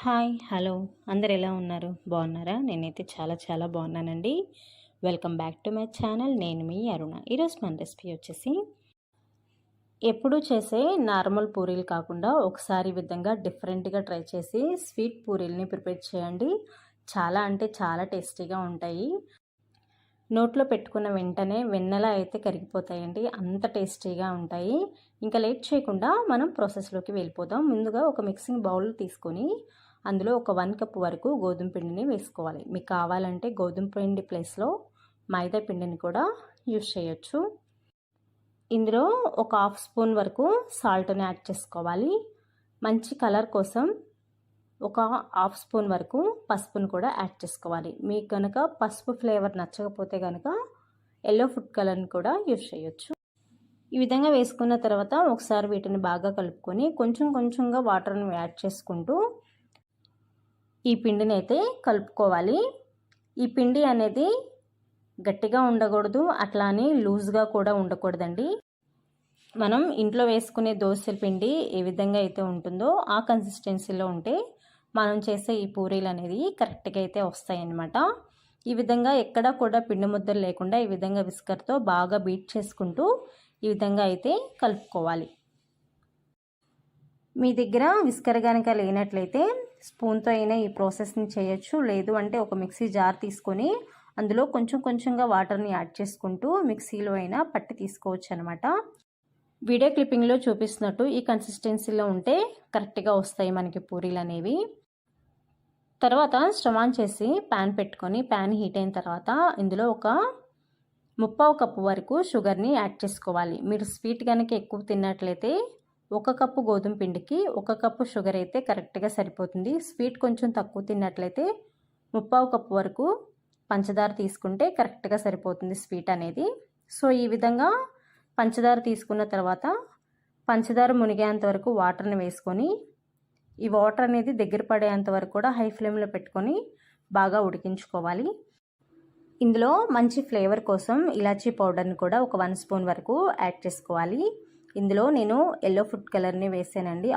Hi hello అందరు ఎలా ఉన్నారు? బాగున్నారా? నేనైతే చాలా చాలా బాగున్నానండి. Welcome back to my channel. నేను మీ అరుణ. ఈరోజు మన రెసిపీ వచ్చేసి ఎప్పుడూ చేసే నార్మల్ పూరీలు కాకుండా ఒకసారి ఈ విధంగా డిఫరెంట్గా ట్రై చేసి స్వీట్ పూరీల్ని ప్రిపేర్ చేయండి. చాలా అంటే చాలా టేస్టీగా ఉంటాయి. నోట్లో పెట్టుకున్న వెంటనే వెన్నెలా అయితే కరిగిపోతాయండి. అంత టేస్టీగా ఉంటాయి. ఇంకా లేట్ చేయకుండా మనం ప్రాసెస్లోకి వెళ్ళిపోదాం. ముందుగా ఒక మిక్సింగ్ బౌల్ తీసుకొని అందులో ఒక 1 కప్ వరకు గోధుమ పిండిని వేసుకోవాలి. మీకు కావాలంటే గోధుమ పిండి ప్లేస్లో మైదా పిండిని కూడా యూజ్ చేయొచ్చు. ఇందులో ఒక హాఫ్ స్పూన్ వరకు సాల్ట్ని యాడ్ చేసుకోవాలి. మంచి కలర్ కోసం ఒక హాఫ్ స్పూన్ వరకు పసుపును కూడా యాడ్ చేసుకోవాలి. మీకు కనుక పసుపు ఫ్లేవర్ నచ్చకపోతే కనుక ఎల్లో ఫుడ్ కలర్ని కూడా యూజ్ చేయొచ్చు. ఈ విధంగా వేసుకున్న తర్వాత ఒకసారి వీటిని బాగా కలుపుకొని కొంచెం కొంచెంగా వాటర్ని యాడ్ చేసుకుంటూ ఈ పిండిని అయితే కలుపుకోవాలి. ఈ పిండి అనేది గట్టిగా ఉండకూడదు, అట్లా అని లూజ్గా కూడా ఉండకూడదండి. మనం ఇంట్లో వేసుకునే దోశల పిండి ఏ విధంగా అయితే ఉంటుందో ఆ కన్సిస్టెన్సీలో ఉంటే మనం చేసే ఈ పూరీలు అనేది కరెక్ట్గా అయితే వస్తాయన్నమాట. ఈ విధంగా ఎక్కడ కూడా పిండి ముద్దలు లేకుండా ఈ విధంగా విస్కర్తో బాగా బీట్ చేసుకుంటూ ఈ విధంగా అయితే కలుపుకోవాలి. మీ దగ్గర విస్కర్ కనుక లేనట్లయితే స్పూన్తో అయినా ఈ ప్రాసెస్ని చేయొచ్చు. లేదు అంటే ఒక మిక్సీ జార్ తీసుకొని అందులో కొంచెం కొంచెంగా వాటర్ని యాడ్ చేసుకుంటూ మిక్సీలో అయినా పట్టి తీసుకోవచ్చు అనమాట. వీడియో క్లిప్పింగ్లో చూపిస్తున్నట్టు ఈ కన్సిస్టెన్సీలో ఉంటే కరెక్ట్గా వస్తాయి మనకి పూరీలు అనేవి. తర్వాత స్టవ్ ఆన్ చేసి ప్యాన్ పెట్టుకొని ప్యాన్ హీట్ అయిన తర్వాత ఇందులో ఒక 1/2 కప్పు వరకు షుగర్ని యాడ్ చేసుకోవాలి. మీరు స్వీట్ కనుక ఎక్కువ తిన్నట్లయితే 1 కప్పు గోధుమ పిండికి 1 కప్పు షుగర్ అయితే కరెక్ట్గా సరిపోతుంది. స్వీట్ కొంచెం తక్కువ తిన్నట్లయితే 1/2 కప్పు వరకు పంచదార తీసుకుంటే కరెక్ట్గా సరిపోతుంది స్వీట్ అనేది. సో ఈ విధంగా పంచదార తీసుకున్న తర్వాత పంచదార మునిగేంత వరకు వాటర్ని వేసుకొని ఈ వాటర్ అనేది దగ్గర పడేంత వరకు కూడా హై ఫ్లేమ్లో పెట్టుకొని బాగా ఉడికించుకోవాలి. ఇందులో మంచి ఫ్లేవర్ కోసం ఇలాచీ పౌడర్ని కూడా ఒక 1 స్పూన్ వరకు యాడ్ చేసుకోవాలి. ఇందులో నేను ఎల్లో ఫుడ్ కలర్ని వేసానండి.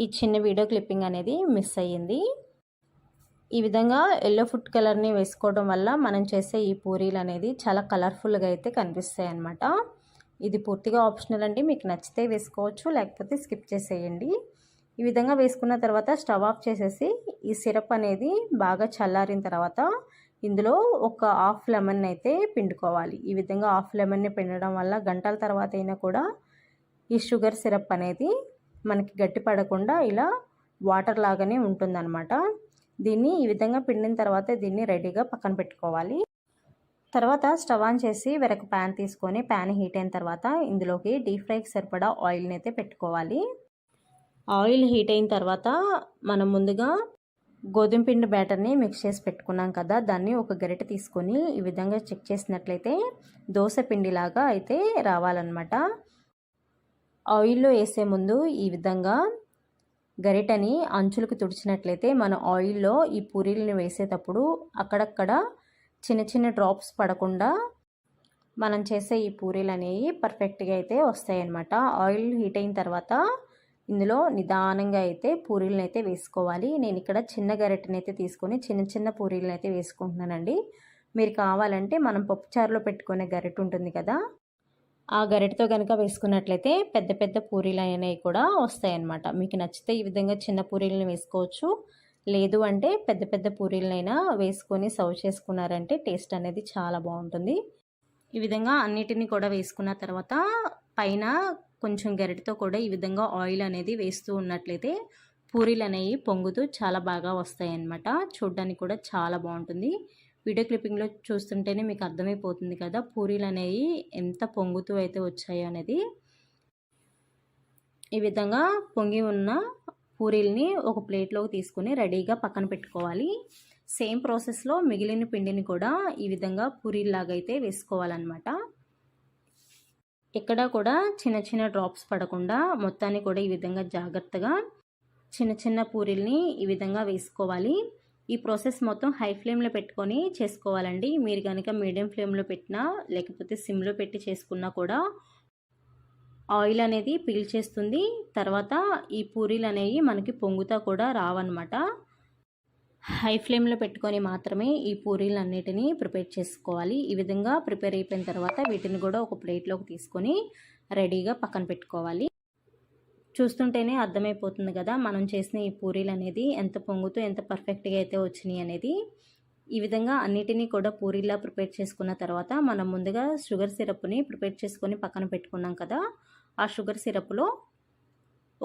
ఈ చిన్న వీడియో క్లిప్పింగ్ అనేది మిస్ అయ్యింది. ఈ విధంగా ఎల్లో ఫుడ్ కలర్ని వేసుకోవడం వల్ల మనం చేసే ఈ పూరీలు అనేది చాలా కలర్ఫుల్గా అయితే కనిపిస్తాయి అన్నమాట. ఇది పూర్తిగా ఆప్షనల్ అండి. మీకు నచ్చితే వేసుకోవచ్చు, లేకపోతే స్కిప్ చేసేయండి. ఈ విధంగా వేసుకున్న తర్వాత స్టవ్ ఆఫ్ చేసేసి ఈ సిరప్ అనేది బాగా చల్లారిన తర్వాత ఇందులో ఒక హాఫ్ లెమన్ అయితే పిండుకోవాలి. ఈ విధంగా హాఫ్ లెమన్ని పిండడం వల్ల గంటల తర్వాత అయినా కూడా ఈ షుగర్ సిరప్ అనేది మనకి గట్టి పడకుండా ఇలా వాటర్ లాగానే ఉంటుందన్నమాట. దీన్ని ఈ విధంగా పిండిన తర్వాత దీన్ని రెడీగా పక్కన పెట్టుకోవాలి. తర్వాత స్టవ్ ఆన్ చేసి వేరొక ప్యాన్ తీసుకొని ప్యాన్ హీట్ అయిన తర్వాత ఇందులోకి డీప్ ఫ్రైకి సరిపడా ఆయిల్ని అయితే పెట్టుకోవాలి. ఆయిల్ హీట్ అయిన తర్వాత మనం ముందుగా గోధుమ పిండి బ్యాటర్ని మిక్స్ చేసి పెట్టుకున్నాం కదా, దాన్ని ఒక గరిటె తీసుకొని ఈ విధంగా చెక్ చేసినట్లయితే దోశ పిండిలాగా అయితే రావాలన్నమాట. ఆయిల్లో వేసే ముందు ఈ విధంగా గరిటెని అంచులకు తుడిచినట్లయితే మన ఆయిల్లో ఈ పూరీలను వేసేటప్పుడు అక్కడక్కడ చిన్న చిన్న డ్రాప్స్ పడకుండా మనం చేసే ఈ పూరీలు అనేవి పర్ఫెక్ట్గా అయితే వస్తాయన్నమాట. ఆయిల్ హీట్ అయిన తర్వాత ఇందులో నిదానంగా అయితే పూరీలను అయితే వేసుకోవాలి. నేను ఇక్కడ చిన్న గరిటెని అయితే తీసుకొని చిన్న చిన్న పూరీలను అయితే వేసుకుంటున్నానండి. మీరు కావాలంటే మనం పప్పుచారులో పెట్టుకునే గరిటె ఉంటుంది కదా, ఆ గరిటెతో కనుక వేసుకున్నట్లయితే పెద్ద పెద్ద పూరీలు అనేవి కూడా వస్తాయన్నమాట. మీకు నచ్చితే ఈ విధంగా చిన్న పూరీలను వేసుకోవచ్చు. లేదు అంటే పెద్ద పెద్ద పూరీలనైనా వేసుకొని సర్వ్ చేసుకున్నారంటే టేస్ట్ అనేది చాలా బాగుంటుంది. ఈ విధంగా అన్నిటిని కూడా వేసుకున్న తర్వాత పైన కొంచెం గరిటెతో కూడా ఈ విధంగా ఆయిల్ అనేది వేస్తూ ఉన్నట్లయితే పూరీలు అనేవి పొంగుతూ చాలా బాగా వస్తాయి అన్నమాట. చూడడానికి కూడా చాలా బాగుంటుంది. వీడియో క్లిప్పింగ్లో చూస్తుంటేనే మీకు అర్థమైపోతుంది కదా పూరీలు అనేవి ఎంత పొంగుతూ అయితే వచ్చాయో అనేది. ఈ విధంగా పొంగి ఉన్న పూరీల్ని ఒక ప్లేట్లోకి తీసుకొని రెడీగా పక్కన పెట్టుకోవాలి. సేమ్ ప్రాసెస్లో మిగిలిన పిండిని కూడా ఈ విధంగా పూరీలాగా అయితే వేసుకోవాలన్నమాట. ఎక్కడా కూడా చిన్న చిన్న డ్రాప్స్ పడకుండా మొత్తాన్ని కూడా ఈ విధంగా జాగ్రత్తగా చిన్న చిన్న పూరీల్ని ఈ విధంగా వేసుకోవాలి. ఈ ప్రాసెస్ మొత్తం హై ఫ్లేమ్లో పెట్టుకొని చేసుకోవాలండి. మీరు కనుక మీడియం ఫ్లేమ్లో పెట్టినా లేకపోతే సిమ్లో పెట్టి చేసుకున్నా కూడా ఆయిల్ అనేది పీల్చేస్తుంది. తర్వాత ఈ పూరీలు అనేవి మనకి పొంగుతా కూడా రావన్నమాట. హై ఫ్లేమ్లో పెట్టుకొని మాత్రమే ఈ పూరీలన్నిటిని ప్రిపేర్ చేసుకోవాలి. ఈ విధంగా ప్రిపేర్ అయిపోయిన తర్వాత వీటిని కూడా ఒక ప్లేట్లోకి తీసుకొని రెడీగా పక్కన పెట్టుకోవాలి. చూస్తుంటేనే అర్థమైపోతుంది కదా మనం చేసిన ఈ పూరీలు అనేది ఎంత పొంగుతూ ఎంత పర్ఫెక్ట్గా అయితే వచ్చినాయి అనేది. ఈ విధంగా అన్నిటినీ కూడా పూరీలా ప్రిపేర్ చేసుకున్న తర్వాత మనం ముందుగా షుగర్ సిరప్ని ప్రిపేర్ చేసుకొని పక్కన పెట్టుకున్నాం కదా, ఆ షుగర్ సిరప్లో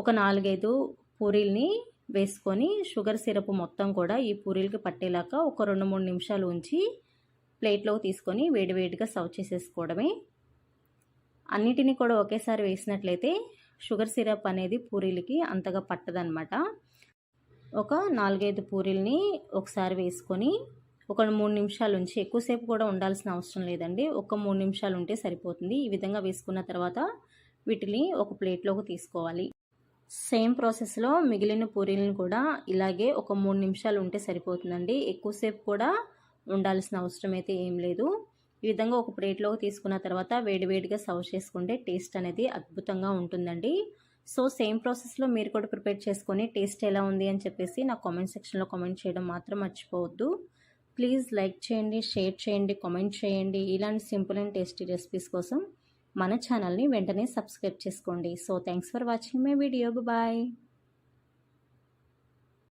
ఒక 4-5 పూరీల్ని వేసుకొని షుగర్ సిరప్ మొత్తం కూడా ఈ పూరీలకి పట్టేలాగా ఒక 2-3 నిమిషాలు ఉంచి ప్లేట్లోకి తీసుకొని వేడివేడిగా సర్వ్ చేసేసుకోవడమే. అన్నిటినీ కూడా ఒకేసారి వేసినట్లయితే షుగర్ సిరప్ అనేది పూరీలకి అంతగా పట్టదనమాట. ఒక 4-5 పూరీల్ని ఒకసారి వేసుకొని ఒక 3 నిమిషాలు ఉంచి, ఎక్కువసేపు కూడా ఉండాల్సిన అవసరం లేదండి, ఒక 3 నిమిషాలు ఉంటే సరిపోతుంది. ఈ విధంగా వేసుకున్న తర్వాత వీటిని ఒక ప్లేట్లోకి తీసుకోవాలి. సేమ్ ప్రాసెస్లో మిగిలిన పూరీలను కూడా ఇలాగే ఒక 3 నిమిషాలు ఉంటే సరిపోతుందండి. ఎక్కువసేపు కూడా ఉండాల్సిన అవసరం అయితే ఏం లేదు. ఈ విధంగా ఒక ప్లేట్లోకి తీసుకున్న తర్వాత వేడివేడిగా సర్వ్ చేసుకుంటే టేస్ట్ అనేది అద్భుతంగా ఉంటుందండి. సో సేమ్ ప్రాసెస్లో మీరు కూడా ప్రిపేర్ చేసుకొని టేస్ట్ ఎలా ఉంది అని చెప్పేసి నా కామెంట్ సెక్షన్లో కామెంట్ చేయడం మాత్రం మర్చిపోవద్దు. ప్లీజ్ లైక్ చేయండి, షేర్ చేయండి, కామెంట్ చేయండి. ఇలాంటి సింపుల్ అండ్ టేస్టీ రెసిపీస్ కోసం మన ఛానల్ని వెంటనే సబ్స్క్రైబ్ చేసుకోండి. So thanks for watching my video. Bye.